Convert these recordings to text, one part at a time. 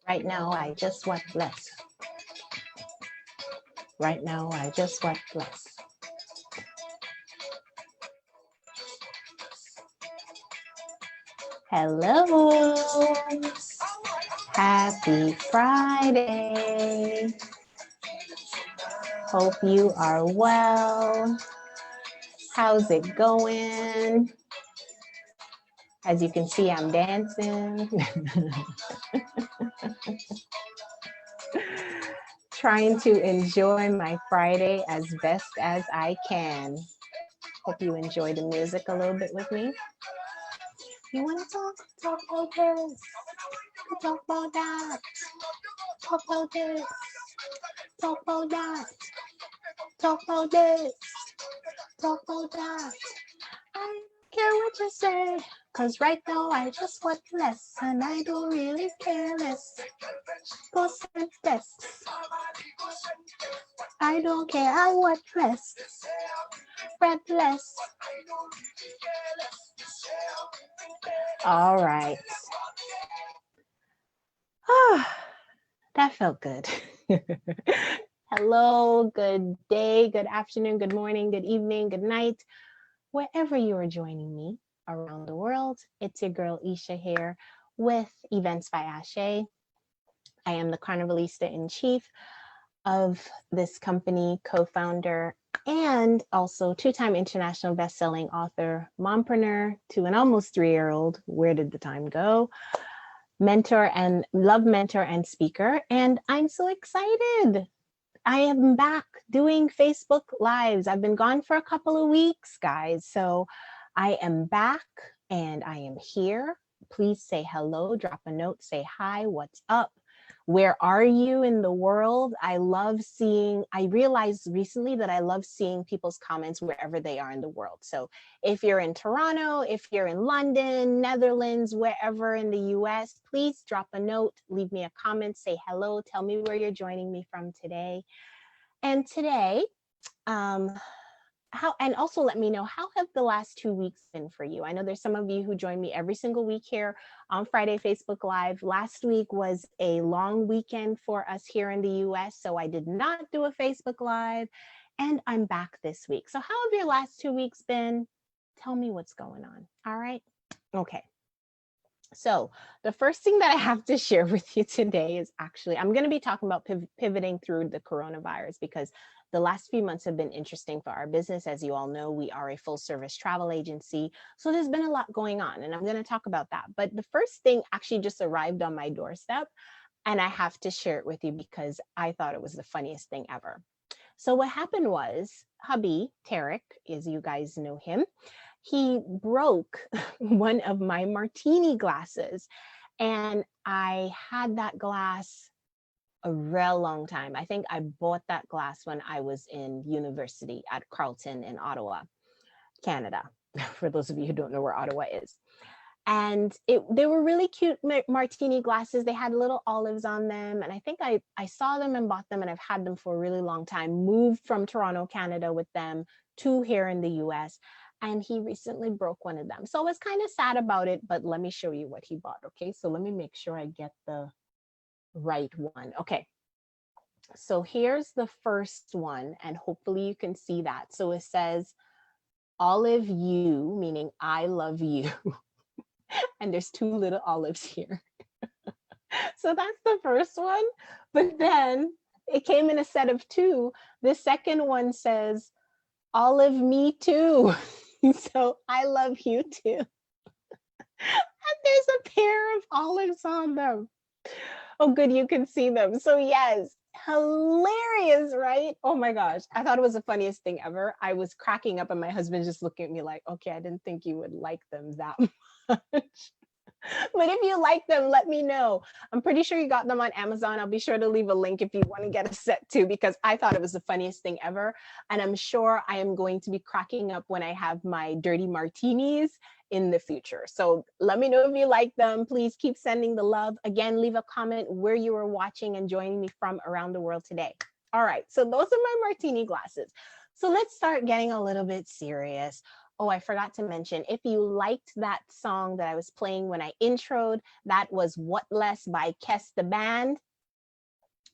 Right now, I just want less. Right now, I just want less. Hello. Happy Friday. Hope you are well. How's it going? As you can see, I'm dancing. Trying to enjoy my Friday as best as I can. Hope you enjoy the music a little bit with me. You want to talk about this, talk about that, talk about this, talk about that, talk about this, talk about that. I don't care what you say, cause right now I just want less, and I don't really care less. Percent. I don't care, I want less, spread less. All right. That felt good. Hello, good day, good afternoon, good morning, good evening, good night, wherever you are joining me around the world. It's your girl Esha here with Events by Ashé. I am the Carnivalista in chief of this company, co-founder, and also two-time international best-selling author, mompreneur to an almost 3-year-old. Where did the time go? Mentor and speaker. And I'm so excited. I am back doing Facebook Lives. I've been gone for a couple of weeks, guys. So I am back and I am here. Please say hello, drop a note, say hi, what's up? Where are you in the world? I realized recently that I love seeing people's comments wherever they are in the world. So if you're in Toronto, if you're in London, Netherlands, wherever in the US, please drop a note, leave me a comment, say hello, tell me where you're joining me from today. And today, and also let me know, how have the last 2 weeks been for you? I know there's some of you who join me every single week here on Friday Facebook Live. Last week was a long weekend for us here in the US, so I did not do a Facebook Live, and I'm back this week. So how have your last 2 weeks been? Tell me what's going on. All right. Okay. So the first thing that I have to share with you today is actually, I'm going to be talking about pivoting through the coronavirus, because the last few months have been interesting for our business. As you all know, we are a full service travel agency. So there's been a lot going on, and I'm going to talk about that. But the first thing actually just arrived on my doorstep, and I have to share it with you because I thought it was the funniest thing ever. So what happened was, hubby, Tarek, as you guys know him, he broke one of my martini glasses. And I had that glass a real long time. I think I bought that glass when I was in university at Carleton in Ottawa, Canada, for those of you who don't know where Ottawa is. And they were really cute martini glasses. They had little olives on them. And I think I saw them and bought them, and I've had them for a really long time. Moved from Toronto, Canada with them to here in the US. And he recently broke one of them. So I was kind of sad about it, but let me show you what he bought. Okay, so let me make sure I get the right one. Okay, so here's the first one, and hopefully you can see that. So it says, olive you, meaning I love you. And there's 2 little olives here. So that's the first one. But then it came in a set of 2. The second one says, olive me too. So I love you too. And there's a pair of olives on them. Oh, good, you can see them. So yes, hilarious, right? Oh my gosh, I thought it was the funniest thing ever. I was cracking up, and my husband just looking at me like, okay, I didn't think you would like them that much. But if you like them, let me know. I'm pretty sure you got them on Amazon. I'll be sure to leave a link if you want to get a set too, because I thought it was the funniest thing ever. And I'm sure I am going to be cracking up when I have my dirty martinis in the future. So let me know if you like them. Please keep sending the love. Again, leave a comment where you are watching and joining me from around the world today. All right, so those are my martini glasses. So let's start getting a little bit serious. Oh, I forgot to mention, if you liked that song that I was playing when I introed, that was What Less by Kes the Band,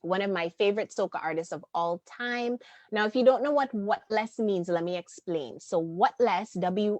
one of my favorite soca artists of all time. Now, if you don't know what less means, let me explain. So what less, WOTLESS,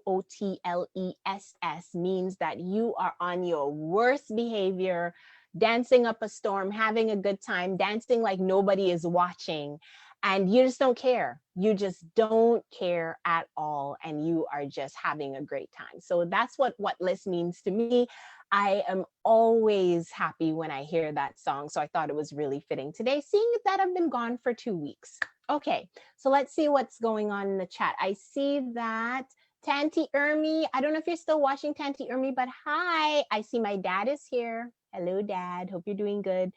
means that you are on your worst behavior, dancing up a storm, having a good time, dancing like nobody is watching, and you just don't care. You just don't care at all, and you are just having a great time. So that's what less means to me. I am always happy when I hear that song. So I thought it was really fitting today, seeing that I've been gone for 2 weeks. Okay, so let's see what's going on in the chat. I see that Tanti Ermi, I don't know if you're still watching Tanti Ermi, but hi, I see my dad is here. Hello, Dad. Hope you're doing good.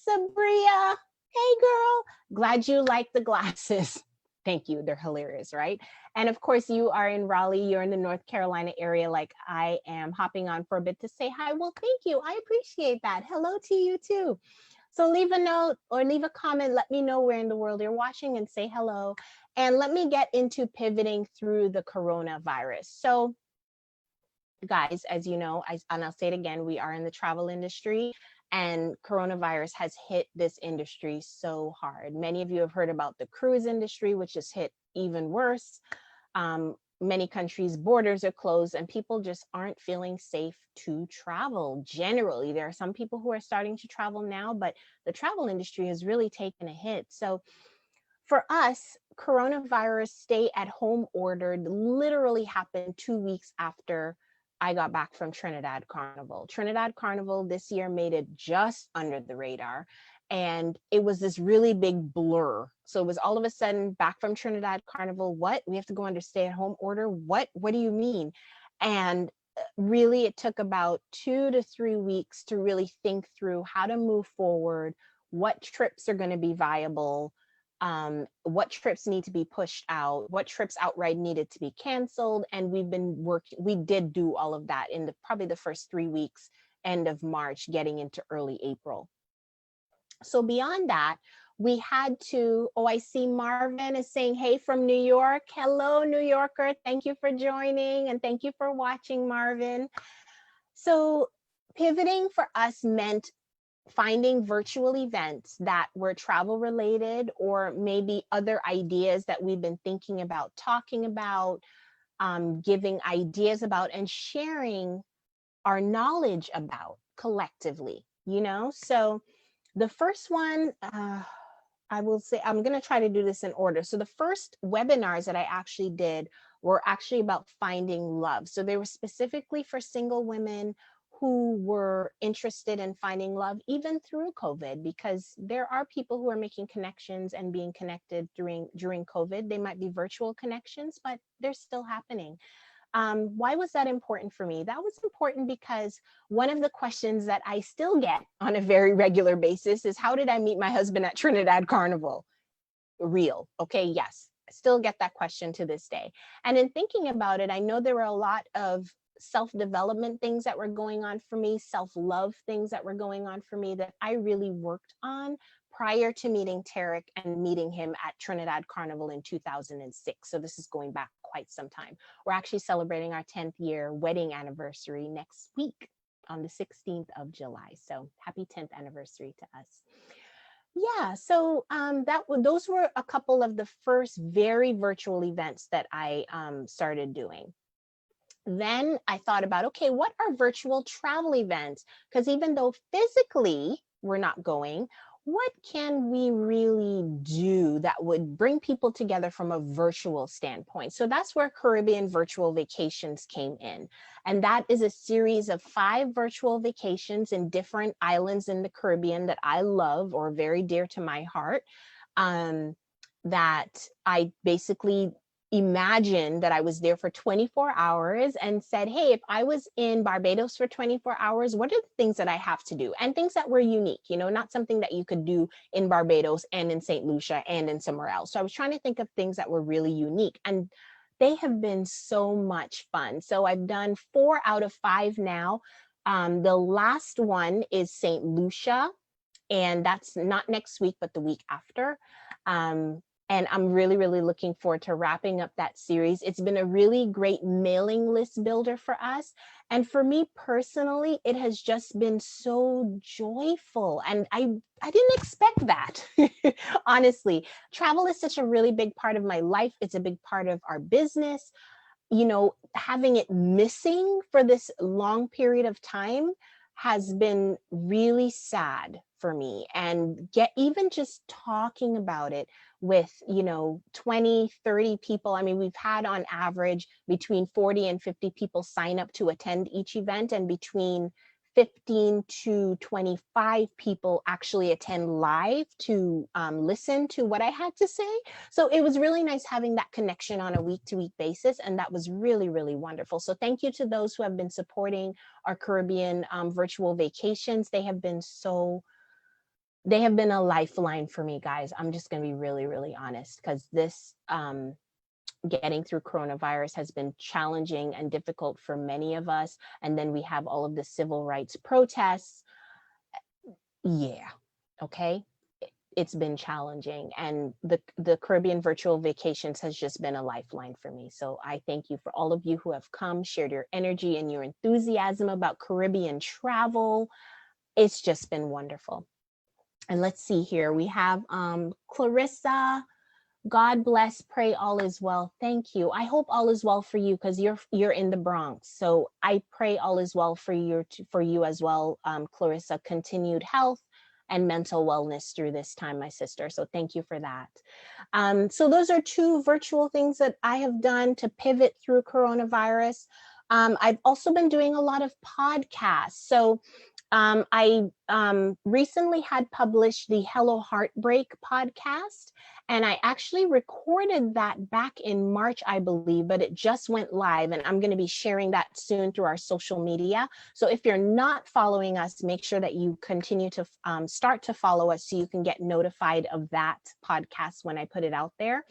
Sabria, hey, girl. Glad you like the glasses. Thank you. They're hilarious, right? And of course, you are in Raleigh. You're in the North Carolina area like I am, hopping on for a bit to say hi. Well, thank you. I appreciate that. Hello to you too. So leave a note or leave a comment. Let me know where in the world you're watching and say hello. And let me get into pivoting through the coronavirus. So guys, as you know, and I'll say it again, we are in the travel industry, and coronavirus has hit this industry so hard. Many of you have heard about the cruise industry, which is hit even worse. Many countries' borders are closed, and people just aren't feeling safe to travel. Generally, there are some people who are starting to travel now, but the travel industry has really taken a hit. So for us, coronavirus stay at home ordered literally happened 2 weeks after I got back from Trinidad Carnival. Trinidad Carnival this year made it just under the radar. And it was this really big blur. So it was all of a sudden back from Trinidad Carnival. What? We have to go under stay at home order? What? What do you mean? And really, it took about 2 to 3 weeks to really think through how to move forward, what trips are going to be viable, what trips need to be pushed out, what trips outright needed to be canceled. And we did do all of that in probably the first 3 weeks, end of March, getting into early April. So beyond that, we had to, oh, I see Marvin is saying, hey, from New York. Hello, New Yorker. Thank you for joining and thank you for watching, Marvin. So pivoting for us meant finding virtual events that were travel related, or maybe other ideas that we've been thinking about, talking about, giving ideas about, and sharing our knowledge about collectively, you know? So the first one, I will say, I'm going to try to do this in order. So the first webinars that I actually did were actually about finding love. So they were specifically for single women who were interested in finding love even through COVID, because there are people who are making connections and being connected during COVID. They might be virtual connections, but they're still happening. Why was that important for me? That was important because one of the questions that I still get on a very regular basis is, how did I meet my husband at Trinidad Carnival? Real. Okay, yes, I still get that question to this day. And in thinking about it, I know there were a lot of self-development things that were going on for me, self-love things that were going on for me that I really worked on prior to meeting Tarek and meeting him at Trinidad Carnival in 2006. So this is going back quite some time. We're actually celebrating our 10th year wedding anniversary next week on the 16th of July. So happy 10th anniversary to us. Yeah, so those were a couple of the first very virtual events that I started doing. Then I thought about, okay, what are virtual travel events? Because even though physically we're not going, what can we really do that would bring people together from a virtual standpoint? So that's where Caribbean Virtual Vacations came in. And that is a series of 5 virtual vacations in different islands in the Caribbean that I love, or very dear to my heart, that I basically imagine that I was there for 24 hours and said, hey, if I was in Barbados for 24 hours, what are the things that I have to do? And things that were unique, you know, not something that you could do in Barbados and in St. Lucia and in somewhere else. So I was trying to think of things that were really unique, and they have been so much fun. So I've done 4 out of 5 now. The last one is St. Lucia, and that's not next week, but the week after. And I'm really, really looking forward to wrapping up that series. It's been a really great mailing list builder for us. And for me personally, it has just been so joyful. And I didn't expect that, honestly. Travel is such a really big part of my life. It's a big part of our business. You know, having it missing for this long period of time has been really sad for me. And even just talking about it with, 20, 30 people. I mean, we've had on average between 40 and 50 people sign up to attend each event, and between 15 to 25 people actually attend live to listen to what I had to say. So it was really nice having that connection on a week-to-week basis, and that was really, really wonderful. So thank you to those who have been supporting our Caribbean virtual vacations. They have been a lifeline for me, guys. I'm just going to be really, really honest, because this getting through coronavirus has been challenging and difficult for many of us. And then we have all of the civil rights protests. Yeah, okay. It's been challenging, and the Caribbean virtual vacations has just been a lifeline for me. So I thank you for all of you who have come, shared your energy and your enthusiasm about Caribbean travel. It's just been wonderful. And let's see here. We have Clarissa. God bless, pray all is well. Thank you. I hope all is well for you, because you're in the Bronx. So I pray all is well for you as well, Clarissa. Continued health and mental wellness through this time, my sister. So thank you for that. So those are two virtual things that I have done to pivot through coronavirus. I've also been doing a lot of podcasts. So I recently had published the Hello Heartbreak podcast, and I actually recorded that back in March, I believe, but it just went live, and I'm going to be sharing that soon through our social media. So if you're not following us, make sure that you continue to start to follow us so you can get notified of that podcast when I put it out there.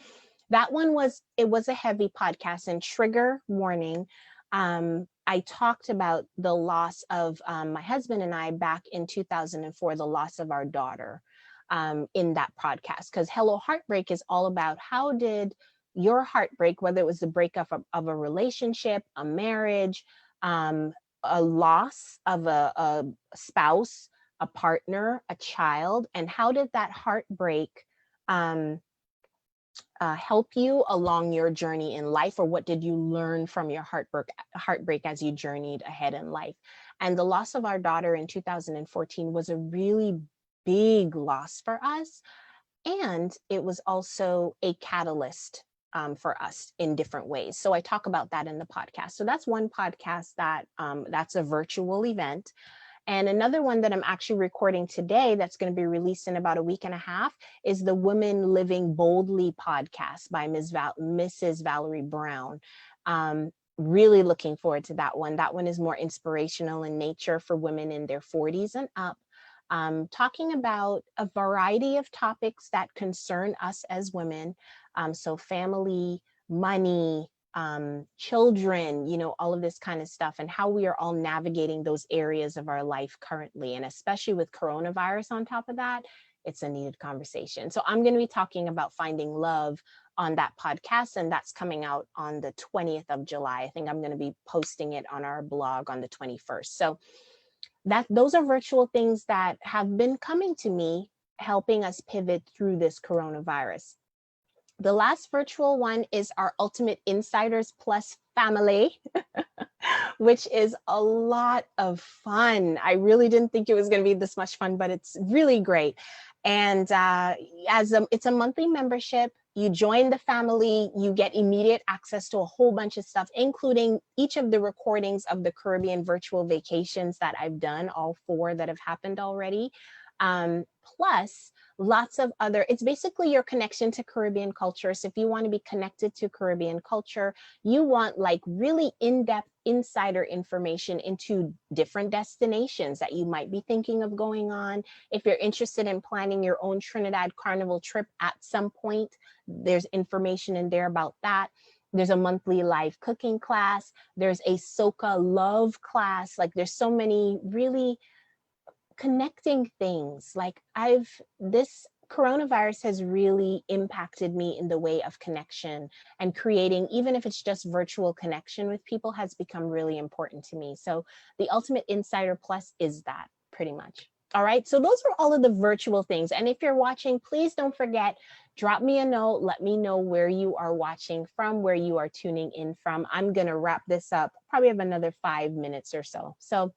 That one was a heavy podcast, and trigger warning. I talked about the loss of my husband and I back in 2004, the loss of our daughter in that podcast, because Hello Heartbreak is all about how did your heartbreak, whether it was the breakup of a relationship, a marriage, a loss of a spouse, a partner, a child, and how did that heartbreak help you along your journey in life, or what did you learn from your heartbreak as you journeyed ahead in life? And the loss of our daughter in 2014 was a really big loss for us, and it was also a catalyst for us in different ways. So I talk about that in the podcast. So that's one podcast that's a virtual event. And another one that I'm actually recording today that's going to be released in about a week and a half is the Women Living Boldly podcast by Mrs. Valerie Brown. Really looking forward to that one. That one is more inspirational in nature for women in their 40s and up, talking about a variety of topics that concern us as women. So family, money, children, all of this kind of stuff, and how we are all navigating those areas of our life currently. And especially with coronavirus on top of that, it's a needed conversation. So I'm going to be talking about finding love on that podcast, and that's coming out on the 20th of July. I think I'm going to be posting it on our blog on the 21st. So those are virtual things that have been coming to me, helping us pivot through this coronavirus. The last virtual one is our Ultimate Insiders Plus family, which is a lot of fun. I really didn't think it was going to be this much fun, but it's really great. And it's a monthly membership. You join the family, you get immediate access to a whole bunch of stuff, including each of the recordings of the Caribbean virtual vacations that I've done, all 4 that have happened already. Plus lots of other, it's basically your connection to Caribbean culture. So if you want to be connected to Caribbean culture, you want like really in-depth insider information into different destinations that you might be thinking of going on. If you're interested in planning your own Trinidad Carnival trip at some point, there's information in there about that. There's a monthly live cooking class. There's a Soca love class. Like there's so many really connecting things. Like this coronavirus has really impacted me in the way of connection, and creating, even if it's just virtual connection with people, has become really important to me. So the Ultimate Insider Plus is that, pretty much. All right, so those were all of the virtual things. And if you're watching, please don't forget, drop me a note, let me know where you are watching from, where you are tuning in from. I'm gonna wrap this up, probably have another 5 minutes or so. So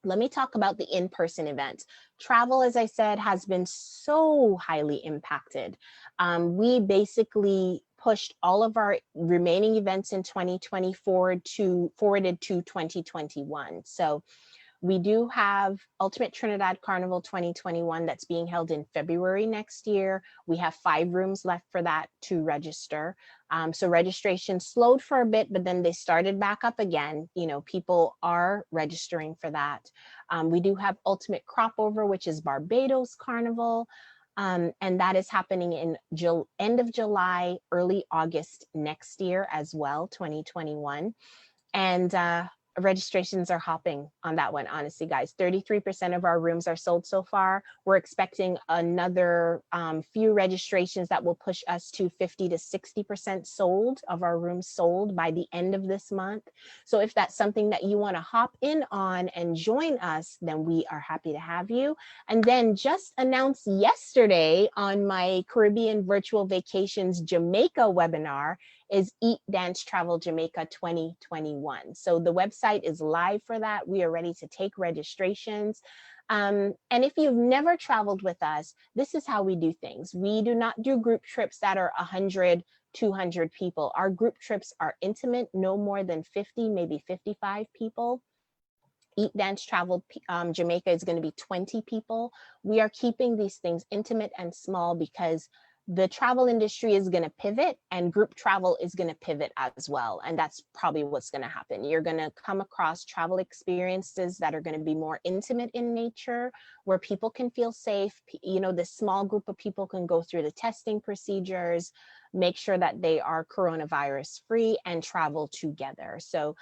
let me talk about the in-person events. Travel, as I said, has been so highly impacted. We basically pushed all of our remaining events in 2024 forwarded to 2021. So we do have Ultimate Trinidad Carnival 2021 that's being held in February next year. We have 5 rooms left for that to register. So registration slowed for a bit, but then they started back up again. You know, people are registering for that. We do have Ultimate Cropover, which is Barbados Carnival. And that is happening in end of July, early August next year as well, 2021. And registrations are hopping on that one, honestly, guys. 33% of our rooms are sold so far. We're expecting another few registrations that will push us to 50 to 60% sold of our rooms sold by the end of this month. So if that's something that you want to hop in on and join us, then we are happy to have you. And then just announced yesterday on my Caribbean Virtual Vacations Jamaica webinar is Eat, Dance, Travel Jamaica 2021. So the website is live for that. We are ready to take registrations. And if you've never traveled with us, this is how we do things. We do not do group trips that are 100, 200 people. Our group trips are intimate, no more than 50, maybe 55 people. Eat, Dance, Travel Jamaica is going to be 20 people. We are keeping these things intimate and small because the travel industry is going to pivot, and group travel is going to pivot as well. And that's probably what's going to happen. You're going to come across travel experiences that are going to be more intimate in nature, where people can feel safe. You know, this small group of people can go through the testing procedures, make sure that they are coronavirus free, and travel together. So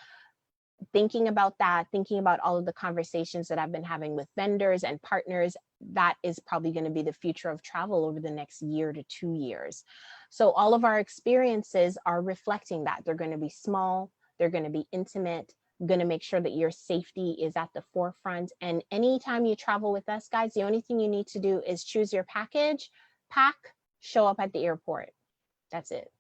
thinking about that, thinking about all of the conversations that I've been having with vendors and partners, that is probably going to be the future of travel over the next year to 2 years. So all of our experiences are reflecting that. They're going to be small, they're going to be intimate, going to make sure that your safety is at the forefront. And anytime you travel with us, guys, the only thing you need to do is choose your package, pack, show up at the airport. That's it.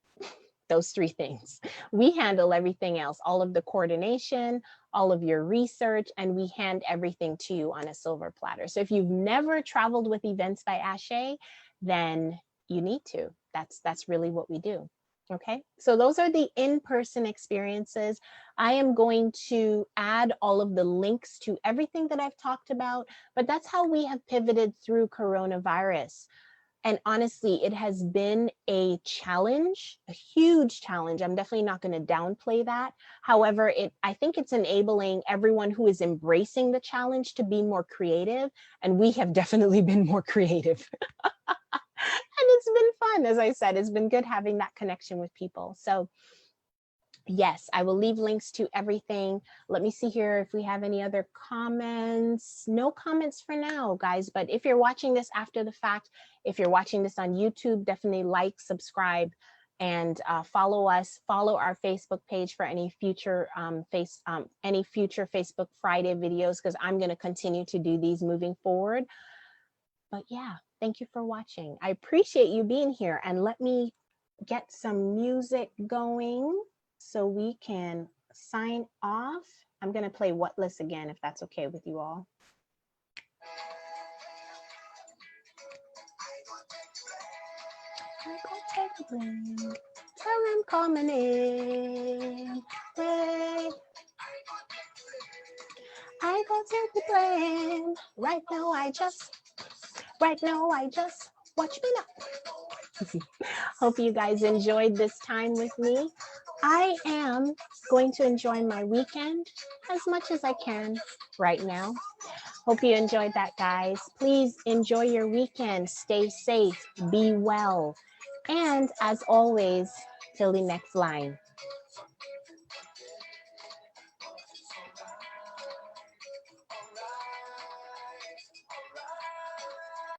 Those 3 things. We handle everything else, all of the coordination, all of your research, and we hand everything to you on a silver platter. So if you've never traveled with Events by Ashé, then you need to. That's really what we do. Okay, so those are the in-person experiences. I am going to add all of the links to everything that I've talked about, but that's how we have pivoted through coronavirus. And honestly, it has been a challenge, a huge challenge. I'm definitely not going to downplay that. However, I think it's enabling everyone who is embracing the challenge to be more creative. And we have definitely been more creative. And it's been fun. As I said, it's been good having that connection with people. So yes, I will leave links to everything. Let me see here if we have any other comments. No comments for now, guys. But if you're watching this after the fact, if you're watching this on YouTube, definitely like, subscribe, and follow us. Follow our Facebook page for any future Facebook Friday videos, because I'm going to continue to do these moving forward. But yeah, thank you for watching. I appreciate you being here, and let me get some music going so we can sign off. I'm going to play Whatless again, if that's okay with you all. I go take the blame. Tell them coming in. Hey. I go take the blame. Right now I just watch me now. Hope you guys enjoyed this time with me. I am going to enjoy my weekend as much as I can right now. Hope you enjoyed that, guys. Please enjoy your weekend. Stay safe, be well. And as always, till the next line.